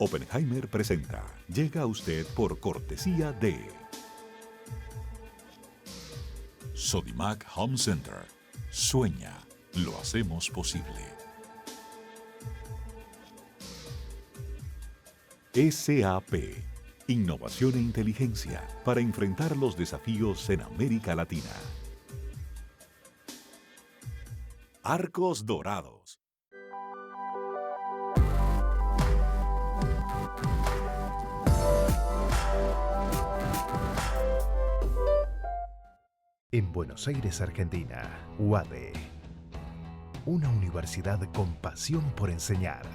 Oppenheimer presenta. Llega a usted por cortesía de Sodimac Home Center. Sueña, lo hacemos posible. SAP. Innovación e inteligencia para enfrentar los desafíos en América Latina. Arcos Dorados. En Buenos Aires, Argentina, UADE. Una universidad con pasión por enseñar.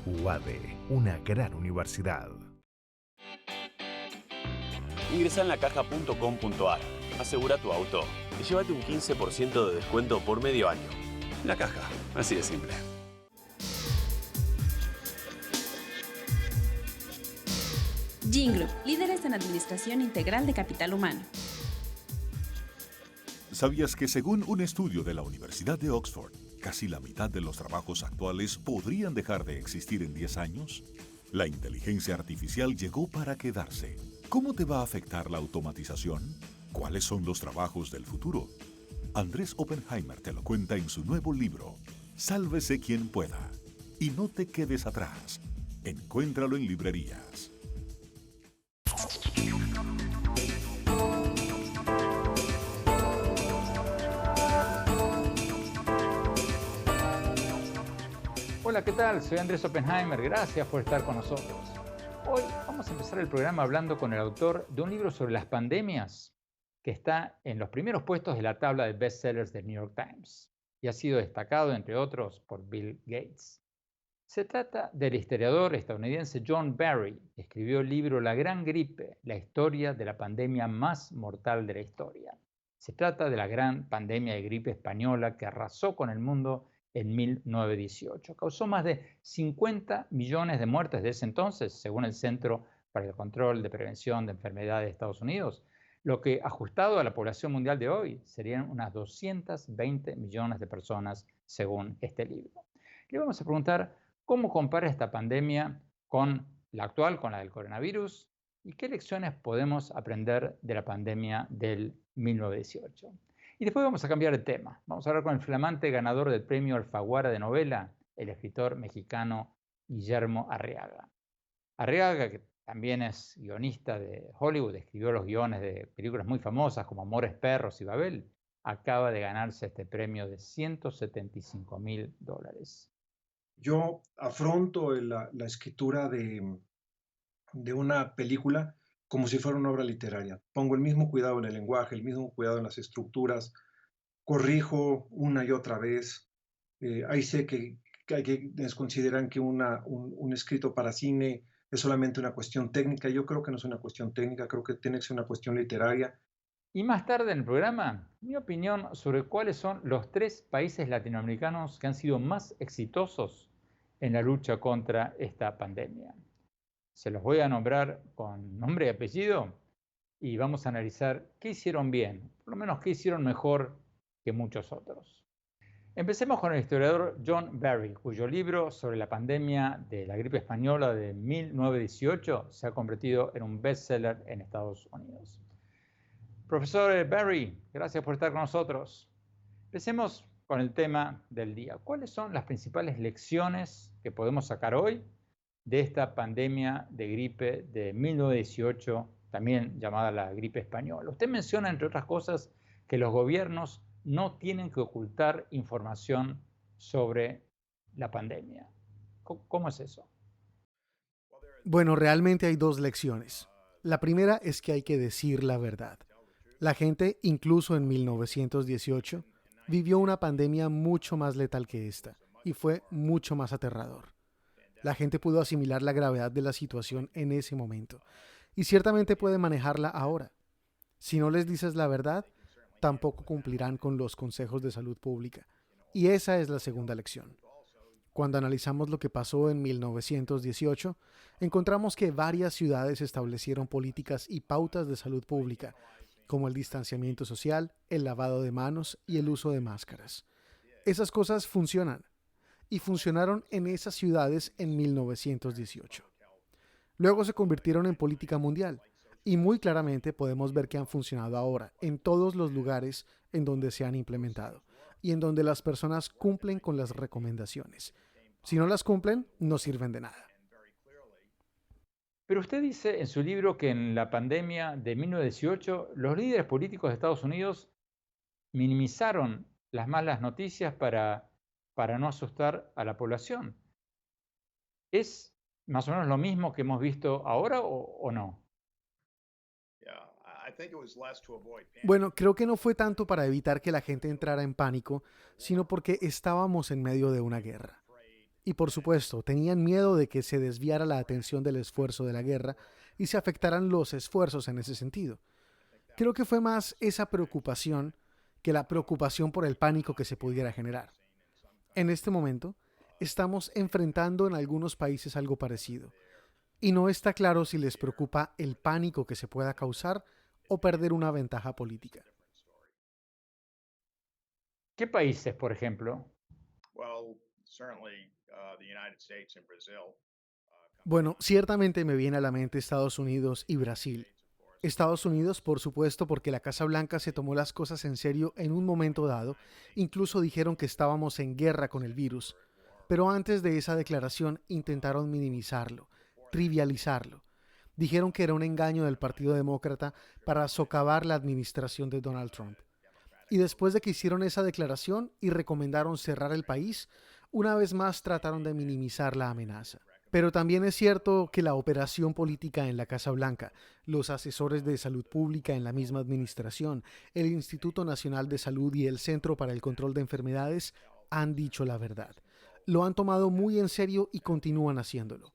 UADE, una gran universidad. Ingresa en lacaja.com.ar, asegura tu auto y llévate un 15% de descuento por medio año. La Caja, así de simple. Gin Group, líderes en administración integral de capital humano. ¿Sabías que según un estudio de la Universidad de Oxford, casi la mitad de los trabajos actuales podrían dejar de existir en 10 años? La inteligencia artificial llegó para quedarse. ¿Cómo te va a afectar la automatización? ¿Cuáles son los trabajos del futuro? Andrés Oppenheimer te lo cuenta en su nuevo libro, Sálvese quien pueda. Y no te quedes atrás. Encuéntralo en librerías. Hola, ¿qué tal? Soy Andrés Oppenheimer. Gracias por estar con nosotros. Hoy vamos a empezar el programa hablando con el autor de un libro sobre las pandemias que está en los primeros puestos de la tabla de bestsellers del New York Times y ha sido destacado, entre otros, por Bill Gates. Se trata del historiador estadounidense John Barry, que escribió el libro La Gran Gripe, la historia de la pandemia más mortal de la historia. Se trata de la gran pandemia de gripe española que arrasó con el mundo en 1918. Causó más de 50 millones de muertes desde ese entonces, según el Centro para el Control de Prevención de Enfermedades de Estados Unidos, lo que, ajustado a la población mundial de hoy, serían unas 220 millones de personas, según este libro. Le vamos a preguntar cómo compara esta pandemia con la actual, con la del coronavirus, y qué lecciones podemos aprender de la pandemia del 1918. Y después vamos a cambiar de tema. Vamos a hablar con el flamante ganador del premio Alfaguara de novela, el escritor mexicano Guillermo Arriaga. Arriaga, que también es guionista de Hollywood, escribió los guiones de películas muy famosas como Amores Perros y Babel, acaba de ganarse este premio de $175,000. Yo afronto la escritura de una película como si fuera una obra literaria. Pongo el mismo cuidado en el lenguaje, el mismo cuidado en las estructuras, corrijo una y otra vez. Ahí sé que hay quienes consideran que un escrito para cine es solamente una cuestión técnica. Yo creo que no es una cuestión técnica, creo que tiene que ser una cuestión literaria. Y más tarde en el programa, mi opinión sobre cuáles son los 3 países latinoamericanos que han sido más exitosos en la lucha contra esta pandemia. Se los voy a nombrar con nombre y apellido y vamos a analizar qué hicieron bien, por lo menos qué hicieron mejor que muchos otros. Empecemos con el historiador John Barry, cuyo libro sobre la pandemia de la gripe española de 1918 se ha convertido en un bestseller en Estados Unidos. Profesor Barry, gracias por estar con nosotros. Empecemos con el tema del día. ¿Cuáles son las principales lecciones que podemos sacar hoy de esta pandemia de gripe de 1918, también llamada la gripe española? Usted menciona, entre otras cosas, que los gobiernos no tienen que ocultar información sobre la pandemia. ¿Cómo es eso? Bueno, realmente hay 2 lecciones. La primera es que hay que decir la verdad. La gente, incluso en 1918, vivió una pandemia mucho más letal que esta, y fue mucho más aterrador. La gente pudo asimilar la gravedad de la situación en ese momento, y ciertamente puede manejarla ahora. Si no les dices la verdad, tampoco cumplirán con los consejos de salud pública. Y esa es la segunda lección. Cuando analizamos lo que pasó en 1918, encontramos que varias ciudades establecieron políticas y pautas de salud pública, como el distanciamiento social, el lavado de manos y el uso de máscaras. Esas cosas funcionan. y funcionaron en esas ciudades en 1918. Luego se convirtieron en política mundial y muy claramente podemos ver que han funcionado ahora en todos los lugares en donde se han implementado y en donde las personas cumplen con las recomendaciones. Si no las cumplen, no sirven de nada. Pero usted dice en su libro que en la pandemia de 1918 los líderes políticos de Estados Unidos minimizaron las malas noticias para no asustar a la población. ¿Es más o menos lo mismo que hemos visto ahora o no? Bueno, creo que no fue tanto para evitar que la gente entrara en pánico, sino porque estábamos en medio de una guerra. Y por supuesto, tenían miedo de que se desviara la atención del esfuerzo de la guerra y se afectaran los esfuerzos en ese sentido. Creo que fue más esa preocupación que la preocupación por el pánico que se pudiera generar. En este momento, estamos enfrentando en algunos países algo parecido, y no está claro si les preocupa el pánico que se pueda causar o perder una ventaja política. ¿Qué países, por ejemplo? Bueno, ciertamente me viene a la mente Estados Unidos y Brasil. Estados Unidos, por supuesto, porque la Casa Blanca se tomó las cosas en serio en un momento dado, incluso dijeron que estábamos en guerra con el virus, pero antes de esa declaración intentaron minimizarlo, trivializarlo. Dijeron que era un engaño del Partido Demócrata para socavar la administración de Donald Trump. Y después de que hicieron esa declaración y recomendaron cerrar el país, una vez más trataron de minimizar la amenaza. Pero también es cierto que la operación política en la Casa Blanca, los asesores de salud pública en la misma administración, el Instituto Nacional de Salud y el Centro para el Control de Enfermedades han dicho la verdad. Lo han tomado muy en serio y continúan haciéndolo.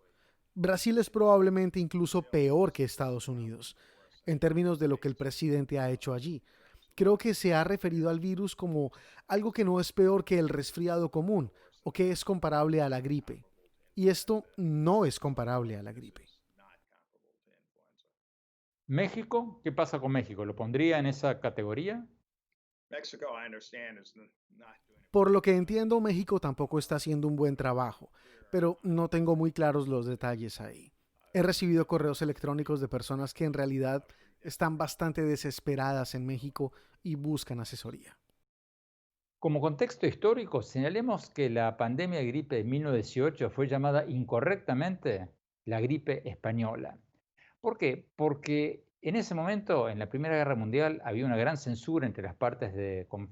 Brasil es probablemente incluso peor que Estados Unidos, en términos de lo que el presidente ha hecho allí. Creo que se ha referido al virus como algo que no es peor que el resfriado común o que es comparable a la gripe. Y esto no es comparable a la gripe. ¿México? ¿Qué pasa con México? ¿Lo pondría en esa categoría? Por lo que entiendo, México tampoco está haciendo un buen trabajo, pero no tengo muy claros los detalles ahí. He recibido correos electrónicos de personas que en realidad están bastante desesperadas en México y buscan asesoría. Como contexto histórico, señalemos que la pandemia de gripe de 1918 fue llamada incorrectamente la gripe española. ¿Por qué? Porque en ese momento, en la Primera Guerra Mundial, había una gran censura entre las partes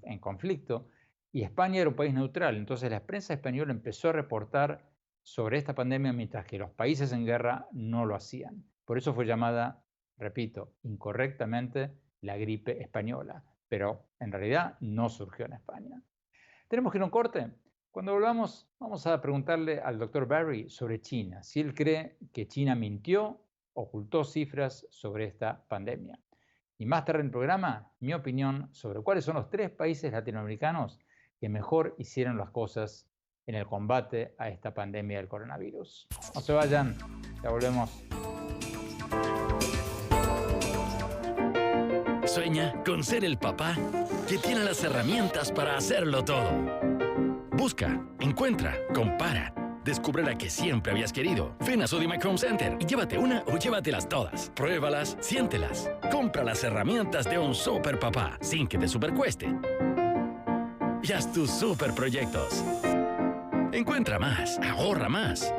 en conflicto y España era un país neutral. Entonces la prensa española empezó a reportar sobre esta pandemia mientras que los países en guerra no lo hacían. Por eso fue llamada, repito, incorrectamente la gripe española, pero en realidad no surgió en España. Tenemos que ir a un corte. Cuando volvamos, vamos a preguntarle al doctor Barry sobre China, si él cree que China mintió, ocultó cifras sobre esta pandemia. Y más tarde en el programa, mi opinión sobre cuáles son los 3 países latinoamericanos que mejor hicieron las cosas en el combate a esta pandemia del coronavirus. No se vayan, ya volvemos. Sueña con ser el papá que tiene las herramientas para hacerlo todo. Busca, encuentra, compara. Descubre la que siempre habías querido. Ven a Sodimac Home Center y llévate una o llévatelas todas. Pruébalas, siéntelas. Compra las herramientas de un super papá sin que te supercueste. Y haz tus super proyectos. Encuentra más, ahorra más.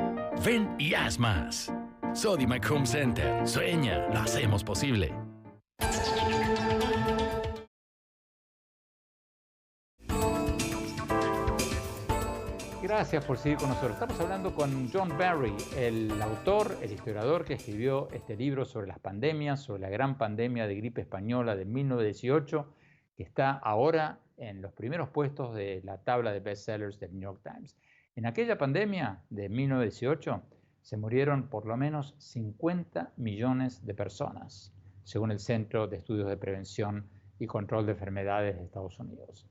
Ven y haz más. Sodimac Home Center. Sueña, lo hacemos posible. Gracias por seguir con nosotros. Estamos hablando con John Barry, el autor, el historiador que escribió este libro sobre las pandemias, sobre la gran pandemia de gripe española de 1918, que está ahora en los primeros puestos de la tabla de bestsellers del New York Times. En aquella pandemia de 1918 se murieron por lo menos 50 millones de personas, según el Centro de Estudios de Prevención y Control de Enfermedades de Estados Unidos.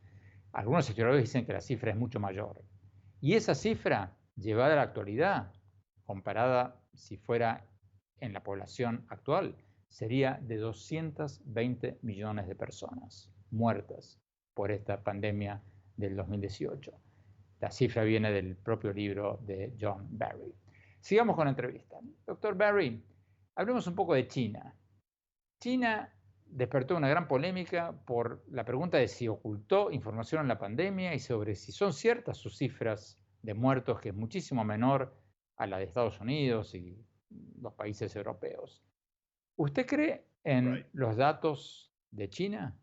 Algunos historiadores dicen que la cifra es mucho mayor. Y esa cifra, llevada a la actualidad, comparada si fuera en la población actual, sería de 220 millones de personas muertas por esta pandemia del 2018. La cifra viene del propio libro de John Barry. Sigamos con la entrevista. Doctor Barry, hablemos un poco de China. China despertó una gran polémica por la pregunta de si ocultó información en la pandemia y sobre si son ciertas sus cifras de muertos, que es muchísimo menor a la de Estados Unidos y los países europeos. ¿Usted cree en los datos de China?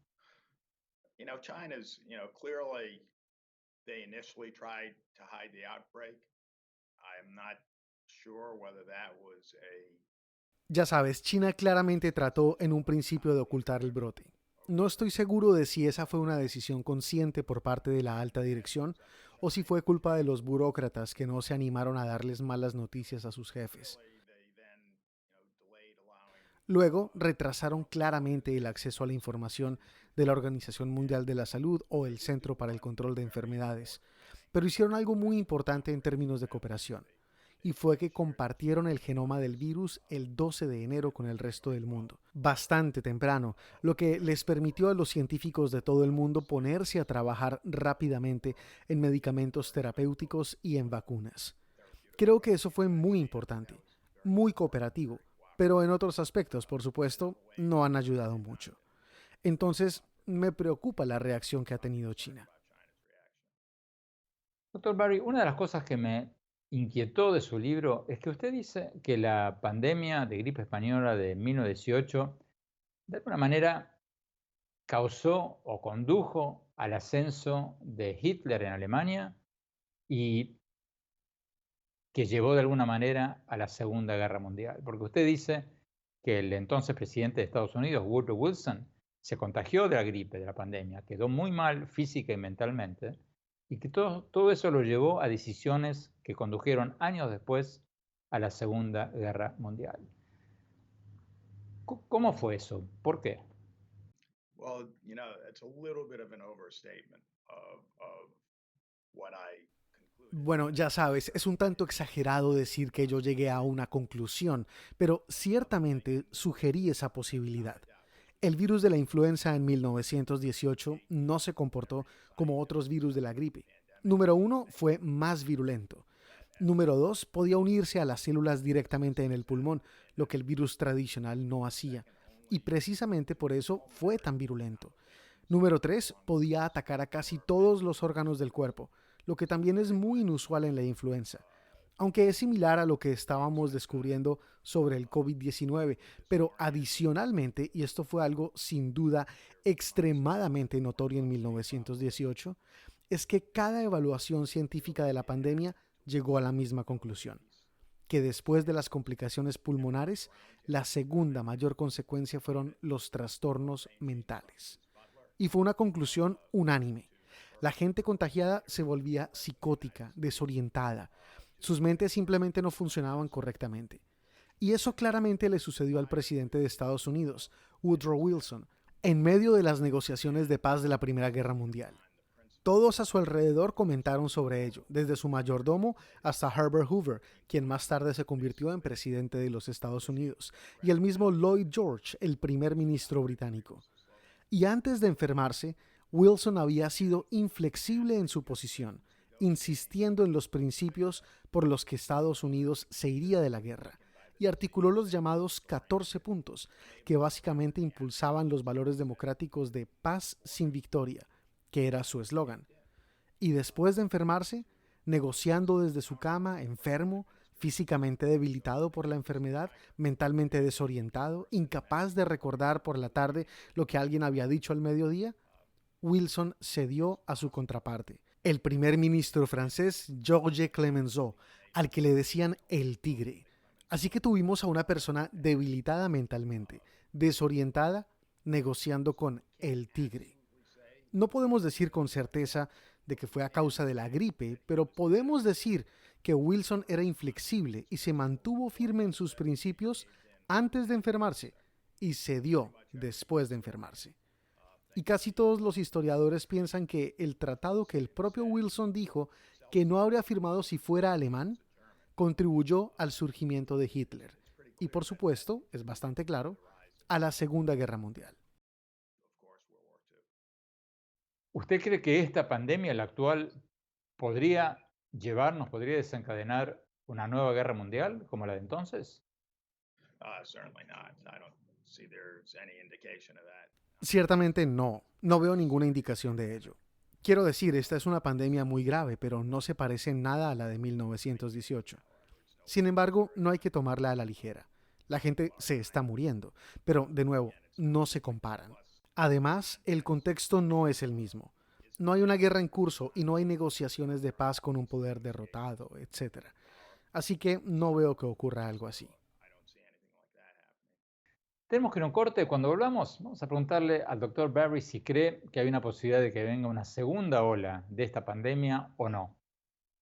China's, clearly they initially tried to hide the outbreak. I'm not sure whether that was Ya sabes, China claramente trató en un principio de ocultar el brote. No estoy seguro de si esa fue una decisión consciente por parte de la alta dirección o si fue culpa de los burócratas que no se animaron a darles malas noticias a sus jefes. Luego, retrasaron claramente el acceso a la información de la Organización Mundial de la Salud o el Centro para el Control de Enfermedades, pero hicieron algo muy importante en términos de cooperación, y fue que compartieron el genoma del virus el 12 de enero con el resto del mundo, bastante temprano, lo que les permitió a los científicos de todo el mundo ponerse a trabajar rápidamente en medicamentos terapéuticos y en vacunas. Creo que eso fue muy importante, muy cooperativo, pero en otros aspectos, por supuesto, no han ayudado mucho. Entonces, me preocupa la reacción que ha tenido China. Doctor Barry, una de las cosas que me inquietó de su libro es que usted dice que la pandemia de gripe española de 1918 de alguna manera causó o condujo al ascenso de Hitler en Alemania y que llevó de alguna manera a la Segunda Guerra Mundial. Porque usted dice que el entonces presidente de Estados Unidos, Woodrow Wilson, se contagió de la gripe, de la pandemia, quedó muy mal física y mentalmente, y que todo eso lo llevó a decisiones que condujeron años después a la Segunda Guerra Mundial. ¿Cómo fue eso? ¿Por qué? Well, it's a little bit of an overstatement of what I concluded. Bueno, ya sabes, es un tanto exagerado decir que yo llegué a una conclusión, pero ciertamente sugerí esa posibilidad. El virus de la influenza en 1918 no se comportó como otros virus de la gripe. Número 1, fue más virulento. Número 2, podía unirse a las células directamente en el pulmón, lo que el virus tradicional no hacía. Y precisamente por eso fue tan virulento. Número 3, podía atacar a casi todos los órganos del cuerpo, lo que también es muy inusual en la influenza. Aunque es similar a lo que estábamos descubriendo sobre el COVID-19, pero adicionalmente, y esto fue algo sin duda extremadamente notorio en 1918, es que cada evaluación científica de la pandemia llegó a la misma conclusión, que después de las complicaciones pulmonares, la segunda mayor consecuencia fueron los trastornos mentales. Y fue una conclusión unánime. La gente contagiada se volvía psicótica, desorientada. Sus mentes simplemente no funcionaban correctamente. Y eso claramente le sucedió al presidente de Estados Unidos, Woodrow Wilson, en medio de las negociaciones de paz de la Primera Guerra Mundial. Todos a su alrededor comentaron sobre ello, desde su mayordomo hasta Herbert Hoover, quien más tarde se convirtió en presidente de los Estados Unidos, y el mismo Lloyd George, el primer ministro británico. Y antes de enfermarse, Wilson había sido inflexible en su posición, insistiendo en los principios por los que Estados Unidos se iría de la guerra, y articuló los llamados 14 puntos, que básicamente impulsaban los valores democráticos de paz sin victoria, que era su eslogan. Y después de enfermarse, negociando desde su cama, enfermo, físicamente debilitado por la enfermedad, mentalmente desorientado, incapaz de recordar por la tarde lo que alguien había dicho al mediodía, Wilson cedió a su contraparte, el primer ministro francés Georges Clemenceau, al que le decían el tigre. Así que tuvimos a una persona debilitada mentalmente, desorientada, negociando con el tigre. No podemos decir con certeza de que fue a causa de la gripe, pero podemos decir que Wilson era inflexible y se mantuvo firme en sus principios antes de enfermarse y cedió después de enfermarse. Y casi todos los historiadores piensan que el tratado que el propio Wilson dijo que no habría firmado si fuera alemán, contribuyó al surgimiento de Hitler. Y por supuesto, es bastante claro, a la Segunda Guerra Mundial. ¿Usted cree que esta pandemia, la actual, podría desencadenar una nueva guerra mundial como la de entonces? Certainly not. I don't see there's any indication of that. Ciertamente no, no veo ninguna indicación de ello. Quiero decir, esta es una pandemia muy grave, pero no se parece en nada a la de 1918. Sin embargo, no hay que tomarla a la ligera. La gente se está muriendo, pero de nuevo, no se comparan. Además, el contexto no es el mismo. No hay una guerra en curso y no hay negociaciones de paz con un poder derrotado, etc. Así que no veo que ocurra algo así. Tenemos que ir a un corte. Cuando volvamos, vamos a preguntarle al doctor Barry si cree que hay una posibilidad de que venga una segunda ola de esta pandemia o no.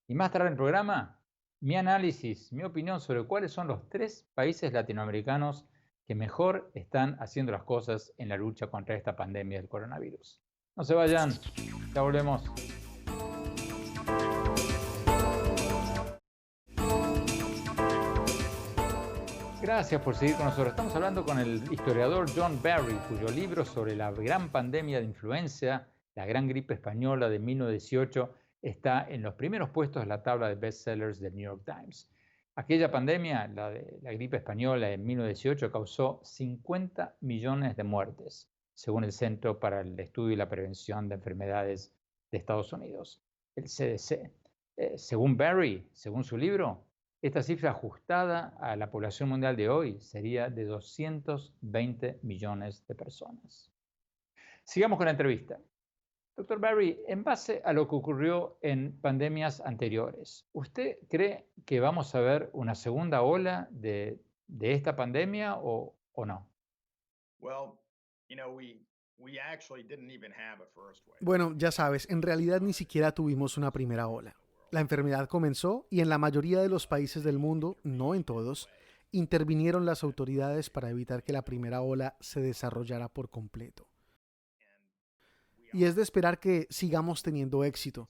Y más tarde en el programa, mi análisis, mi opinión sobre cuáles son los 3 países latinoamericanos que mejor están haciendo las cosas en la lucha contra esta pandemia del coronavirus. No se vayan, ya volvemos. Gracias por seguir con nosotros. Estamos hablando con el historiador John Barry, cuyo libro sobre la gran pandemia de influenza, la gran gripe española de 1918, está en los primeros puestos de la tabla de bestsellers del New York Times. Aquella pandemia, la de la gripe española en 1918, causó 50 millones de muertes, según el Centro para el Estudio y la Prevención de Enfermedades de Estados Unidos, el CDC. Según Barry, según su libro, esta cifra ajustada a la población mundial de hoy sería de 220 millones de personas. Sigamos con la entrevista. Doctor Barry, en base a lo que ocurrió en pandemias anteriores, ¿usted cree que vamos a ver una segunda ola de esta pandemia o no? Bueno, ya sabes, en realidad ni siquiera tuvimos una primera ola. La enfermedad comenzó y en la mayoría de los países del mundo, no en todos, intervinieron las autoridades para evitar que la primera ola se desarrollara por completo. Y es de esperar que sigamos teniendo éxito,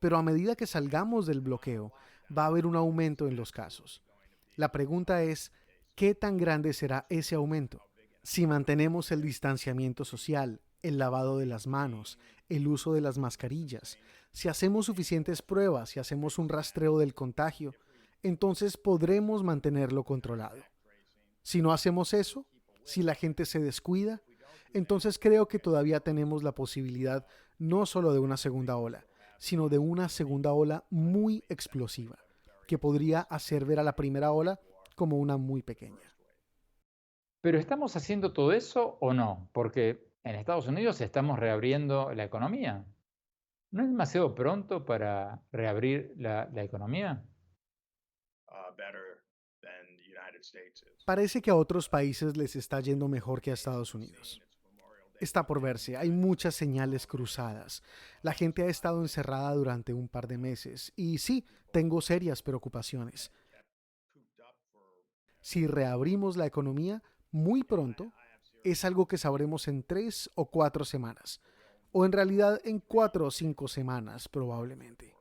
pero a medida que salgamos del bloqueo, va a haber un aumento en los casos. La pregunta es, ¿qué tan grande será ese aumento? Si mantenemos el distanciamiento social, el lavado de las manos, el uso de las mascarillas, si hacemos suficientes pruebas, si hacemos un rastreo del contagio, entonces podremos mantenerlo controlado. Si no hacemos eso, si la gente se descuida, entonces creo que todavía tenemos la posibilidad no solo de una segunda ola, sino de una segunda ola muy explosiva, que podría hacer ver a la primera ola como una muy pequeña. ¿Pero estamos haciendo todo eso o no? Porque en Estados Unidos estamos reabriendo la economía. ¿No es demasiado pronto para reabrir la economía? Parece que a otros países les está yendo mejor que a Estados Unidos. Está por verse, hay muchas señales cruzadas. La gente ha estado encerrada durante un par de meses y sí, tengo serias preocupaciones. Si reabrimos la economía muy pronto, es algo que sabremos en 3 o 4 semanas. O en realidad en 4 o 5 semanas probablemente.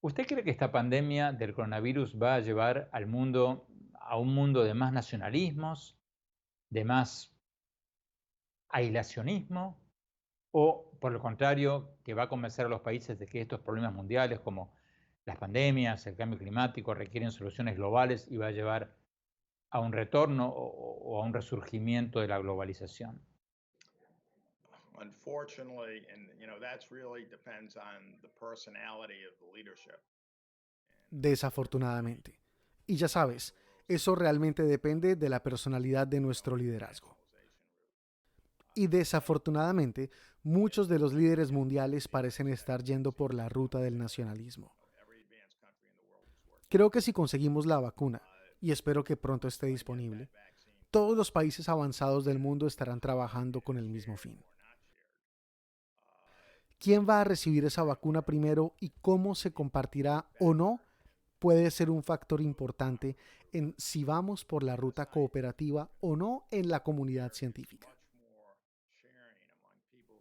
¿Usted cree que esta pandemia del coronavirus va a llevar al mundo a un mundo de más nacionalismos, de más aislacionismo, o por el contrario, que va a convencer a los países de que estos problemas mundiales como las pandemias, el cambio climático requieren soluciones globales y va a llevar a un retorno o a un resurgimiento de la globalización? Desafortunadamente. Y ya sabes, eso realmente depende de la personalidad de nuestro liderazgo. Y desafortunadamente, muchos de los líderes mundiales parecen estar yendo por la ruta del nacionalismo. Creo que si conseguimos la vacuna, y espero que pronto esté disponible, todos los países avanzados del mundo estarán trabajando con el mismo fin. ¿Quién va a recibir esa vacuna primero y cómo se compartirá o no? Puede ser un factor importante en si vamos por la ruta cooperativa o no en la comunidad científica.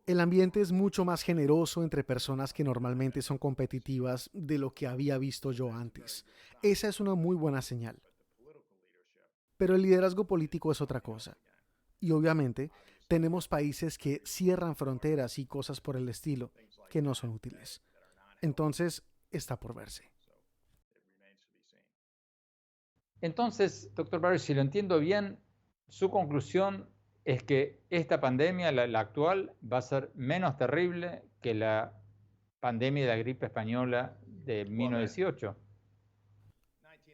El ambiente es mucho más generoso entre personas que normalmente son competitivas de lo que había visto yo antes. Esa es una muy buena señal. Pero el liderazgo político es otra cosa. Y obviamente tenemos países que cierran fronteras y cosas por el estilo que no son útiles. Entonces, está por verse. Entonces, doctor Barry, si lo entiendo bien, su conclusión es que esta pandemia, la actual, va a ser menos terrible que la pandemia de la gripe española de 1918.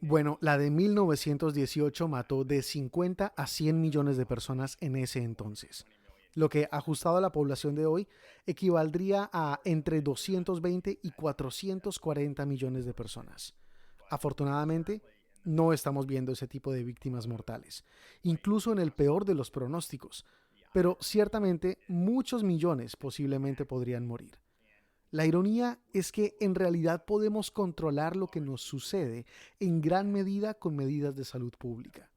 Bueno, la de 1918 mató de 50 a 100 millones de personas en ese entonces, lo que ajustado a la población de hoy equivaldría a entre 220 y 440 millones de personas. Afortunadamente, no estamos viendo ese tipo de víctimas mortales, incluso en el peor de los pronósticos, pero ciertamente muchos millones posiblemente podrían morir. La ironía es que en realidad podemos controlar lo que nos sucede en gran medida con medidas de salud pública.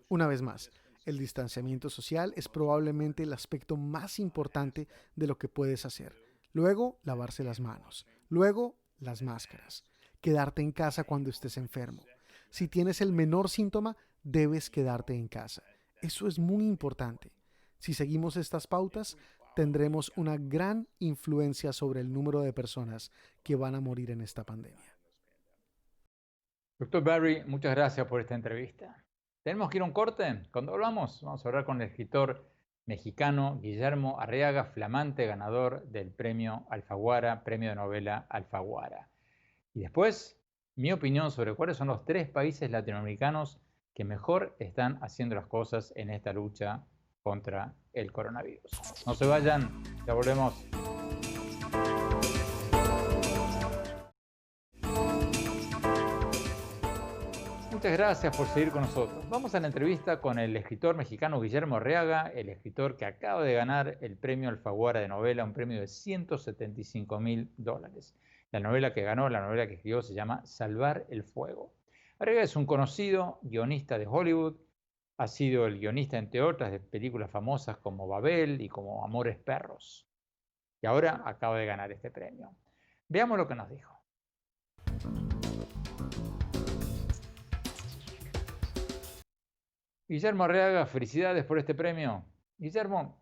Una vez más, el distanciamiento social es probablemente el aspecto más importante de lo que puedes hacer. Luego, lavarse las manos. Luego, las máscaras. Quedarte en casa cuando estés enfermo. Si tienes el menor síntoma, debes quedarte en casa. Eso es muy importante. Si seguimos estas pautas, tendremos una gran influencia sobre el número de personas que van a morir en esta pandemia. Doctor Barry, muchas gracias por esta entrevista. Tenemos que ir a un corte. Cuando hablamos, vamos a hablar con el escritor mexicano Guillermo Arriaga, flamante ganador del premio Alfaguara, premio de novela Alfaguara. Y después, mi opinión sobre cuáles son los 3 países latinoamericanos que mejor están haciendo las cosas en esta lucha contra el coronavirus. No se vayan, ya volvemos. Muchas gracias por seguir con nosotros. Vamos a la entrevista con el escritor mexicano Guillermo Arriaga, el escritor que acaba de ganar el premio Alfaguara de novela, un premio de $175,000. La novela que ganó, la novela que escribió, se llama Salvar el Fuego. Arriaga es un conocido guionista de Hollywood. Ha sido el guionista, entre otras, de películas famosas como Babel y como Amores Perros. Y ahora acaba de ganar este premio. Veamos lo que nos dijo. Guillermo Arriaga, felicidades por este premio. Guillermo,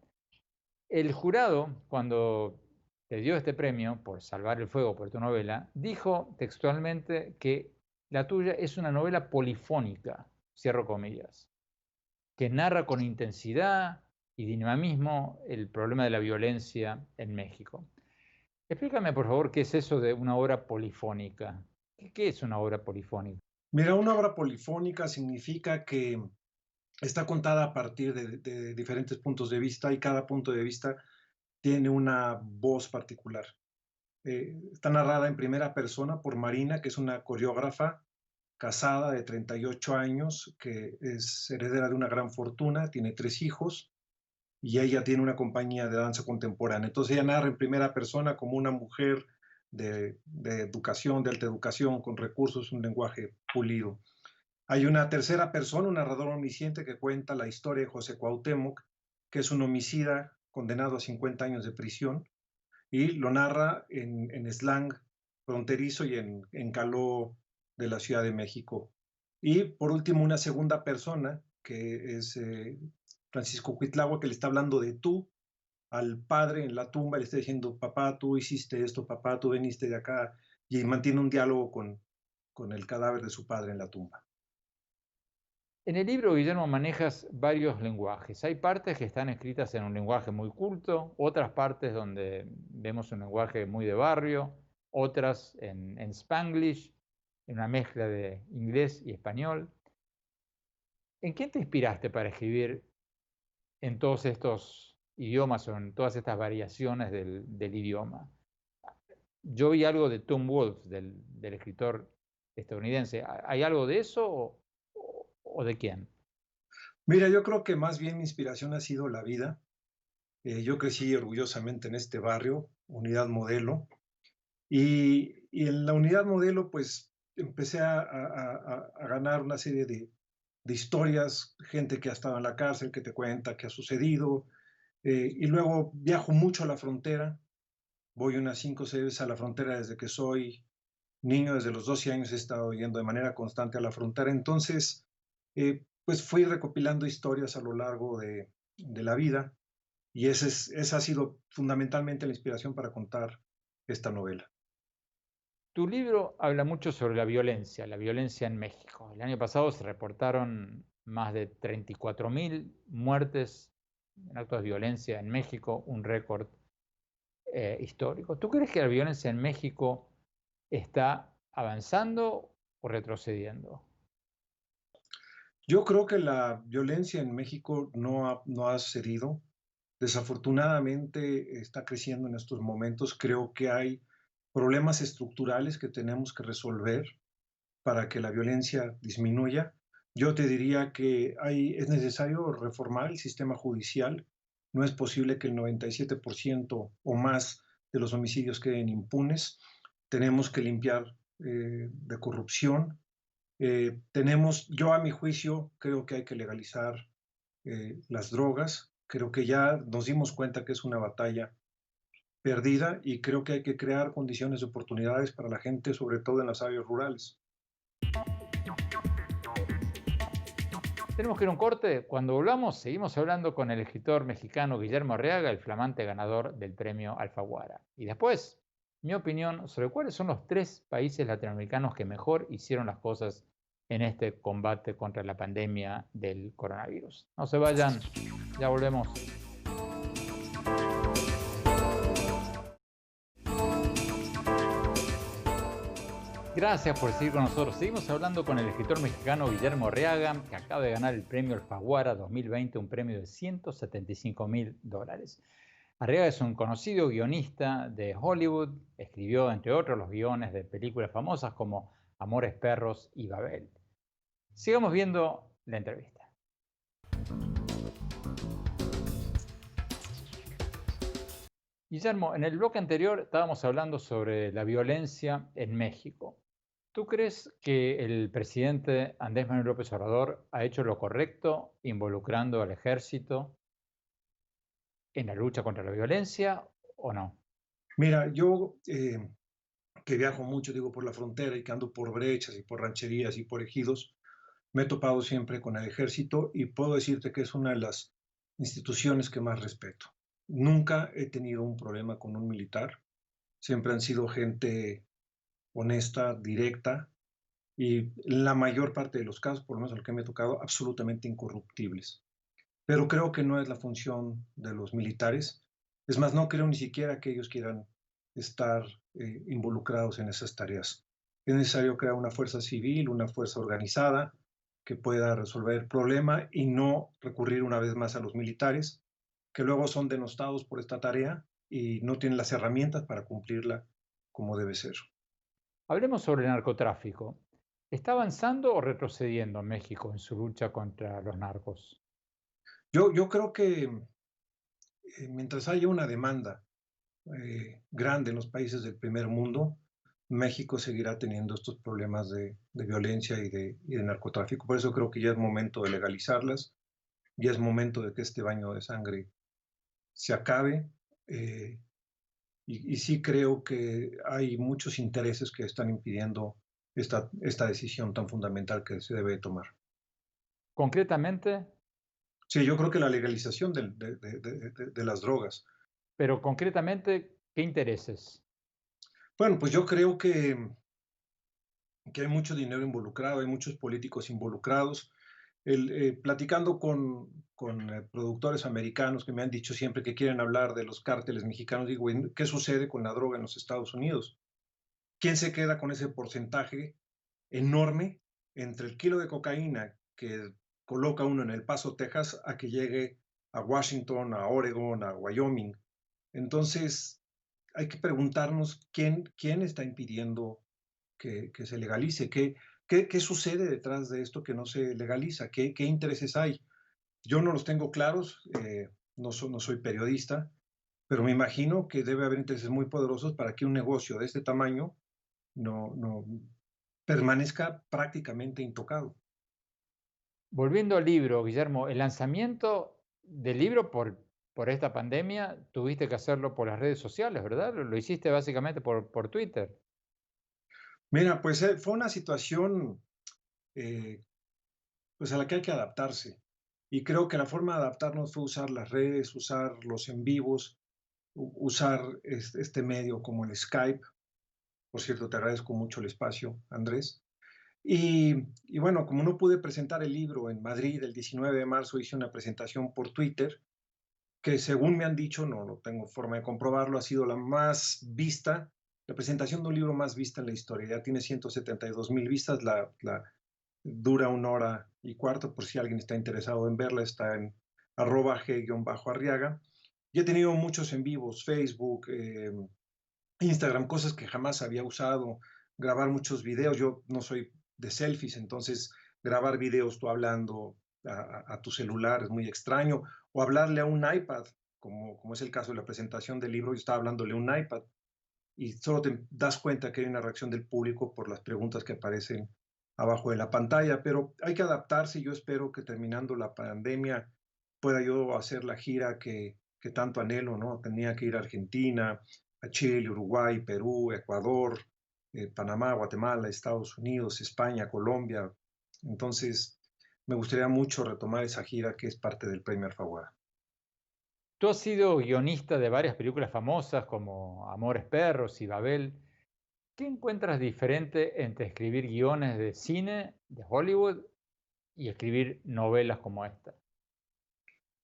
el jurado, cuando te dio este premio por Salvar el Fuego, por tu novela, dijo textualmente que la tuya es una novela polifónica, cierro comillas, que narra con intensidad y dinamismo el problema de la violencia en México. Explícame, por favor, qué es eso de una obra polifónica. ¿Qué es una obra polifónica? Mira, una obra polifónica significa que está contada a partir de diferentes puntos de vista y cada punto de vista tiene una voz particular. Está narrada en primera persona por Marina, que es una coreógrafa casada de 38 años, que es heredera de una gran fortuna, tiene 3 hijos y ella tiene una compañía de danza contemporánea. Entonces ella narra en primera persona como una mujer de educación, de alta educación, con recursos, un lenguaje pulido. Hay una tercera persona, un narrador omnisciente, que cuenta la historia de José Cuauhtémoc, que es un homicida condenado a 50 años de prisión, y lo narra en slang fronterizo y en caló de la Ciudad de México. Y por último, una segunda persona, que es Francisco Cuitlagua, que le está hablando de tú al padre en la tumba, le está diciendo, papá, tú hiciste esto, papá, tú veniste de acá, y mantiene un diálogo con el cadáver de su padre en la tumba. En el libro, Guillermo, manejas varios lenguajes. Hay partes que están escritas en un lenguaje muy culto, otras partes donde vemos un lenguaje muy de barrio, otras en Spanglish, en una mezcla de inglés y español. ¿En qué te inspiraste para escribir en todos estos idiomas o en todas estas variaciones del idioma? Yo vi algo de Tom Wolfe, del escritor estadounidense. ¿Hay algo de eso o de quién? Mira, yo creo que más bien mi inspiración ha sido la vida. Yo crecí orgullosamente en este barrio, Unidad Modelo, y en la Unidad Modelo pues empecé a ganar una serie de historias, gente que ha estado en la cárcel, que te cuenta qué ha sucedido, y luego viajo mucho a la frontera, voy unas 5 o 6 veces a la frontera desde que soy niño, desde los 12 años he estado yendo de manera constante a la frontera, entonces pues fui recopilando historias a lo largo de la vida y esa ha sido fundamentalmente la inspiración para contar esta novela. Tu libro habla mucho sobre la violencia en México. El año pasado se reportaron más de 34.000 muertes en actos de violencia en México, un récord histórico. ¿Tú crees que la violencia en México está avanzando o retrocediendo? Yo creo que la violencia en México no ha cedido. Desafortunadamente está creciendo en estos momentos. Creo que hay problemas estructurales que tenemos que resolver para que la violencia disminuya. Yo te diría que es necesario reformar el sistema judicial. No es posible que el 97% o más de los homicidios queden impunes. Tenemos que limpiar de corrupción. Yo a mi juicio creo que hay que legalizar las drogas. Creo que ya nos dimos cuenta que es una batalla perdida y creo que hay que crear condiciones de oportunidades para la gente, sobre todo en las áreas rurales. Tenemos que ir a un corte. Cuando volvamos, seguimos hablando con el escritor mexicano Guillermo Arriaga, el flamante ganador del premio Alfaguara. Y después, mi opinión sobre cuáles son los 3 países latinoamericanos que mejor hicieron las cosas en este combate contra la pandemia del coronavirus. No se vayan, ya volvemos. Gracias por seguir con nosotros. Seguimos hablando con el escritor mexicano Guillermo Arriaga, que acaba de ganar el premio Alfaguara 2020, un premio de $175.000. Arriaga es un conocido guionista de Hollywood. Escribió, entre otros, los guiones de películas famosas como Amores Perros y Babel. Sigamos viendo la entrevista. Guillermo, en el bloque anterior estábamos hablando sobre la violencia en México. ¿Tú crees que el presidente Andrés Manuel López Obrador ha hecho lo correcto involucrando al ejército en la lucha contra la violencia o no? Mira, yo que viajo mucho, digo, por la frontera y que ando por brechas y por rancherías y por ejidos, me he topado siempre con el ejército y puedo decirte que es una de las instituciones que más respeto. Nunca he tenido un problema con un militar. Siempre han sido gente honesta, directa y en la mayor parte de los casos, por lo menos en el que me ha tocado, absolutamente incorruptibles. Pero creo que no es la función de los militares. Es más, no creo ni siquiera que ellos quieran estar involucrados en esas tareas. Es necesario crear una fuerza civil, una fuerza organizada que pueda resolver el problema y no recurrir una vez más a los militares, que luego son denostados por esta tarea y no tienen las herramientas para cumplirla como debe ser. Hablemos sobre el narcotráfico. ¿Está avanzando o retrocediendo en México en su lucha contra los narcos? Yo creo que mientras haya una demanda grande en los países del primer mundo, México seguirá teniendo estos problemas de violencia y de narcotráfico. Por eso creo que ya es momento de legalizarlas, ya es momento de que este baño de sangre se acabe. Y sí creo que hay muchos intereses que están impidiendo esta decisión tan fundamental que se debe tomar. ¿Concretamente? Sí, yo creo que la legalización de las drogas. Pero concretamente, ¿qué intereses? Bueno, pues yo creo que hay mucho dinero involucrado, hay muchos políticos involucrados. Platicando con productores americanos que me han dicho siempre que quieren hablar de los cárteles mexicanos, digo, ¿qué sucede con la droga en los Estados Unidos? ¿Quién se queda con ese porcentaje enorme entre el kilo de cocaína que coloca uno en El Paso, Texas, a que llegue a Washington, a Oregon, a Wyoming? Entonces, hay que preguntarnos quién está impidiendo que se legalice, ¿Qué sucede detrás de esto que no se legaliza? ¿Qué intereses hay? Yo no los tengo claros, no soy periodista, pero me imagino que debe haber intereses muy poderosos para que un negocio de este tamaño no permanezca prácticamente intocado. Volviendo al libro, Guillermo, el lanzamiento del libro por esta pandemia tuviste que hacerlo por las redes sociales, ¿verdad? Lo hiciste básicamente por Twitter. Mira, pues fue una situación pues a la que hay que adaptarse. Y creo que la forma de adaptarnos fue usar las redes, usar los en vivos, usar este medio como el Skype. Por cierto, te agradezco mucho el espacio, Andrés. Y bueno, como no pude presentar el libro en Madrid el 19 de marzo, hice una presentación por Twitter que según me han dicho, no tengo forma de comprobarlo, ha sido la más vista, la presentación de un libro más vista en la historia. Ya tiene 172,000 vistas, dura 1 hora y cuarto, por si alguien está interesado en verla, está en @g_arriaga. Y he tenido muchos en vivos, Facebook, Instagram, cosas que jamás había usado, grabar muchos videos. Yo no soy de selfies, entonces grabar videos tú hablando a tu celular es muy extraño, o hablarle a un iPad, como es el caso de la presentación del libro. Yo estaba hablándole a un iPad y solo te das cuenta que hay una reacción del público por las preguntas que aparecen abajo de la pantalla, pero hay que adaptarse. Yo espero que terminando la pandemia pueda yo hacer la gira que tanto anhelo, ¿no? Tenía que ir a Argentina, a Chile, Uruguay, Perú, Ecuador, Panamá, Guatemala, Estados Unidos, España, Colombia. Entonces, me gustaría mucho retomar esa gira que es parte del Premio Alfaguara. Tú has sido guionista de varias películas famosas como Amores Perros y Babel. ¿Qué encuentras diferente entre escribir guiones de cine, de Hollywood, y escribir novelas como esta?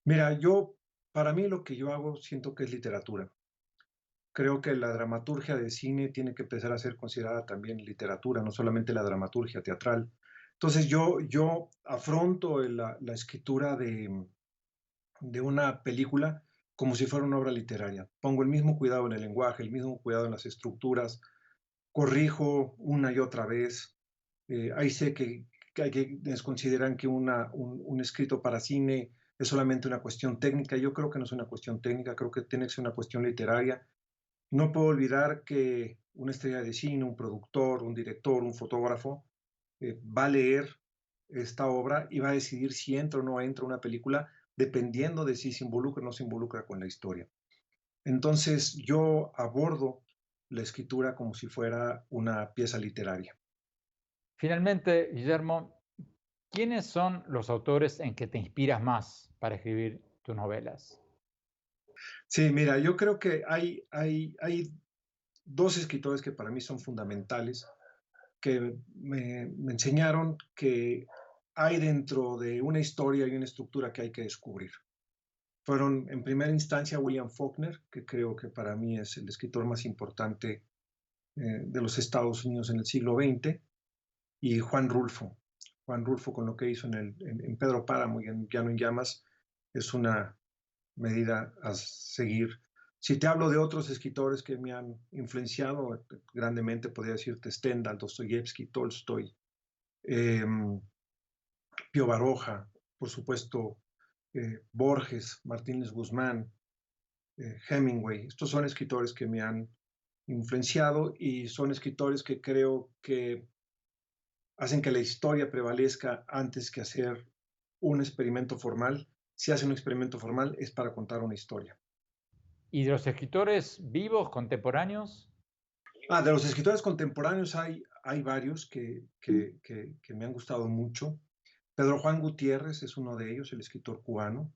Mira, para mí lo que yo hago siento que es literatura. Creo que la dramaturgia de cine tiene que empezar a ser considerada también literatura, no solamente la dramaturgia teatral. Entonces yo afronto la escritura de una película como si fuera una obra literaria. Pongo el mismo cuidado en el lenguaje, el mismo cuidado en las estructuras, corrijo una y otra vez. Ahí sé que hay quienes consideran que un escrito para cine es solamente una cuestión técnica. Yo creo que no es una cuestión técnica, creo que tiene que ser una cuestión literaria. No puedo olvidar que una estrella de cine, un productor, un director, un fotógrafo, va a leer esta obra y va a decidir si entra o no entra una película, dependiendo de si se involucra o no se involucra con la historia. Entonces yo abordo la escritura como si fuera una pieza literaria. Finalmente, Guillermo, ¿quiénes son los autores en que te inspiras más para escribir tus novelas? Sí, mira, yo creo que hay dos escritores que para mí son fundamentales, que me enseñaron que hay dentro de una historia y una estructura que hay que descubrir. Fueron en primera instancia William Faulkner, que creo que para mí es el escritor más importante de los Estados Unidos en el siglo XX, y Juan Rulfo. Juan Rulfo, con lo que hizo en Pedro Páramo y en Llano en Llamas, es una medida a seguir. Si te hablo de otros escritores que me han influenciado grandemente, podría decirte Stendhal, Dostoyevsky, Tolstoy, Pío Baroja, por supuesto, Borges, Martínez Guzmán, Hemingway. Estos son escritores que me han influenciado y son escritores que creo que hacen que la historia prevalezca antes que hacer un experimento formal. Si hace un experimento formal es para contar una historia. ¿Y de los escritores vivos, contemporáneos? De los escritores contemporáneos hay varios que me han gustado mucho. Pedro Juan Gutiérrez es uno de ellos, el escritor cubano.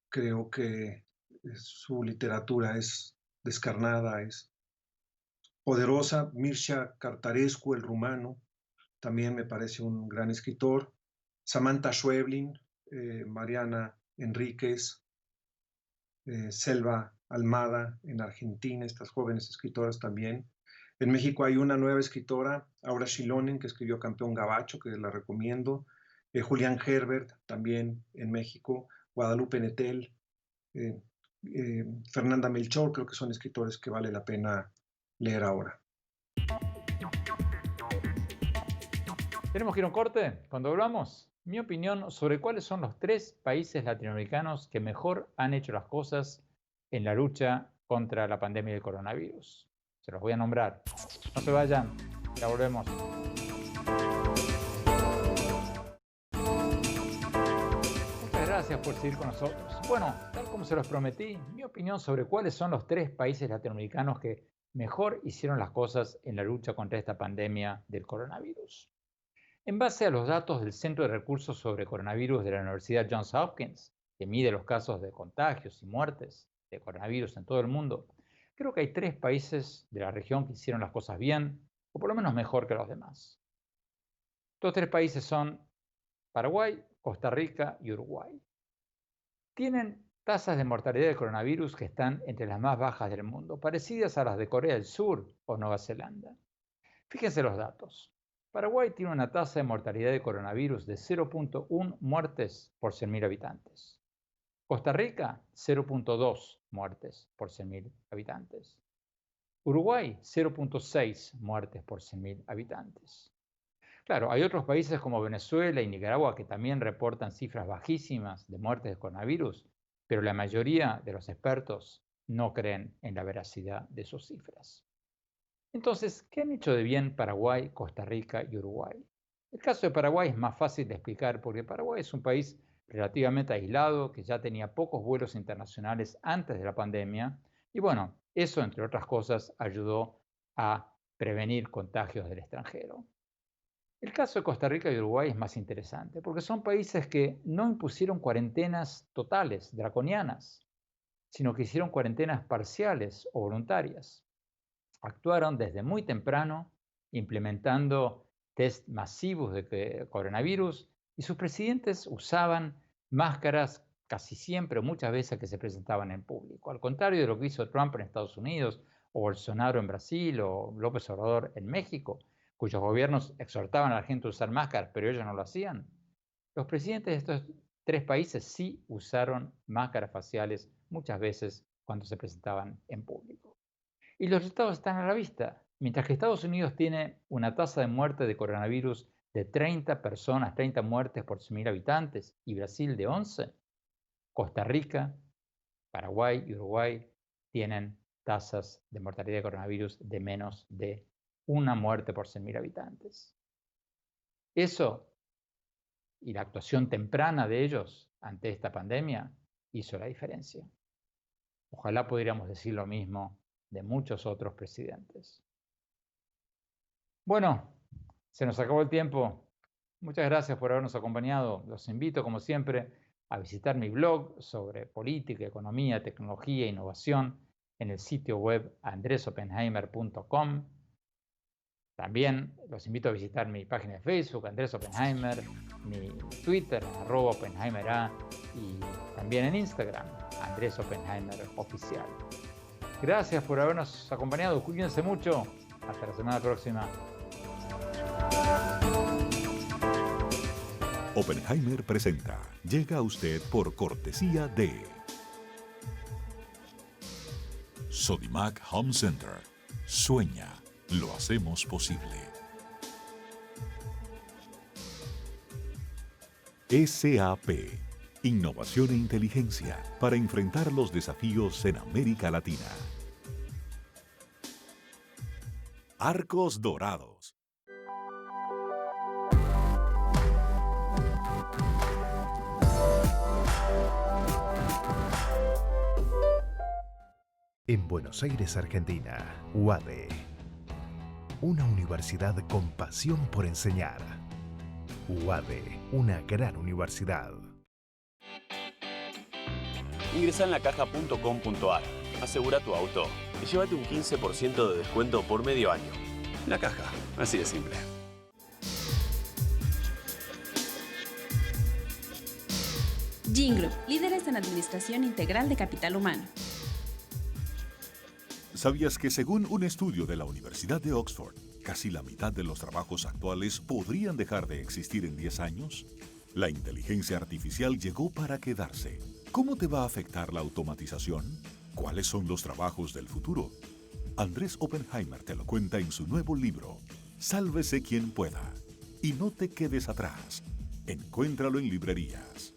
Creo que su literatura es descarnada, es poderosa. Mircea Cartarescu, el rumano, también me parece un gran escritor. Samantha Schweblin, Mariana Enríquez, Selva Almada en Argentina, estas jóvenes escritoras también. En México hay una nueva escritora, Aura Shilonen, que escribió Campeón Gabacho, que la recomiendo. Julián Herbert, también en México. Guadalupe Nettel, Fernanda Melchor, creo que son escritores que vale la pena leer ahora. Tenemos que ir a un corte. Cuando hablamos, mi opinión sobre cuáles son los 3 países latinoamericanos que mejor han hecho las cosas en la lucha contra la pandemia del coronavirus. Se los voy a nombrar. No se vayan, ya volvemos. Muchas gracias por seguir con nosotros. Bueno, tal como se los prometí, mi opinión sobre cuáles son los 3 países latinoamericanos que mejor hicieron las cosas en la lucha contra esta pandemia del coronavirus. En base a los datos del Centro de Recursos sobre Coronavirus de la Universidad Johns Hopkins, que mide los casos de contagios y muertes de coronavirus en todo el mundo, Creo que hay 3 países de la región que hicieron las cosas bien, o por lo menos mejor que los demás. Estos 3 países son Paraguay, Costa Rica y Uruguay. Tienen tasas de mortalidad de coronavirus que están entre las más bajas del mundo, parecidas a las de Corea del Sur o Nueva Zelanda. Fíjense los datos. Paraguay tiene una tasa de mortalidad de coronavirus de 0.1 muertes por 100.000 habitantes. Costa Rica, 0.2 muertes por 100.000 habitantes. Uruguay, 0.6 muertes por 100.000 habitantes. Claro, hay otros países como Venezuela y Nicaragua que también reportan cifras bajísimas de muertes de coronavirus, pero la mayoría de los expertos no creen en la veracidad de sus cifras. Entonces, ¿qué han hecho de bien Paraguay, Costa Rica y Uruguay? El caso de Paraguay es más fácil de explicar porque Paraguay es un país relativamente aislado, que ya tenía pocos vuelos internacionales antes de la pandemia, y bueno, eso, entre otras cosas, ayudó a prevenir contagios del extranjero. El caso de Costa Rica y Uruguay es más interesante, porque son países que no impusieron cuarentenas totales, draconianas, sino que hicieron cuarentenas parciales o voluntarias. Actuaron desde muy temprano, implementando test masivos de coronavirus, y sus presidentes usaban máscaras casi siempre o muchas veces que se presentaban en público. Al contrario de lo que hizo Trump en Estados Unidos, o Bolsonaro en Brasil, o López Obrador en México, cuyos gobiernos exhortaban a la gente a usar máscaras, pero ellos no lo hacían. Los presidentes de estos 3 países sí usaron máscaras faciales muchas veces cuando se presentaban en público. Y los resultados están a la vista. Mientras que Estados Unidos tiene una tasa de muerte de coronavirus de 30 personas, 30 muertes por 100.000 habitantes, y Brasil de 11, Costa Rica, Paraguay y Uruguay tienen tasas de mortalidad de coronavirus de menos de 1 muerte por 100.000 habitantes. Eso y la actuación temprana de ellos ante esta pandemia hizo la diferencia. Ojalá pudiéramos decir lo mismo de muchos otros presidentes. Bueno, se nos acabó el tiempo. Muchas gracias por habernos acompañado. Los invito, como siempre, a visitar mi blog sobre política, economía, tecnología e innovación en el sitio web andresopenheimer.com. También los invito a visitar mi página de Facebook, Andrés Oppenheimer, mi Twitter, @OppenheimerA, y también en Instagram, Andrés Oppenheimer Oficial. Gracias por habernos acompañado. Cuídense mucho. Hasta la semana próxima. Oppenheimer presenta. Llega a usted por cortesía de Sodimac Home Center. Sueña, lo hacemos posible. SAP. Innovación e inteligencia para enfrentar los desafíos en América Latina. Arcos Dorados. En Buenos Aires, Argentina, UADE. Una universidad con pasión por enseñar. UADE, una gran universidad. Ingresa en lacaja.com.ar, asegura tu auto y llévate un 15% de descuento por medio año. La Caja, así de simple. Gin Group, líderes en administración integral de capital humano. ¿Sabías que según un estudio de la Universidad de Oxford, casi la mitad de los trabajos actuales podrían dejar de existir en 10 años? La inteligencia artificial llegó para quedarse. ¿Cómo te va a afectar la automatización? ¿Cuáles son los trabajos del futuro? Andrés Oppenheimer te lo cuenta en su nuevo libro, Sálvese quien pueda. Y no te quedes atrás. Encuéntralo en librerías.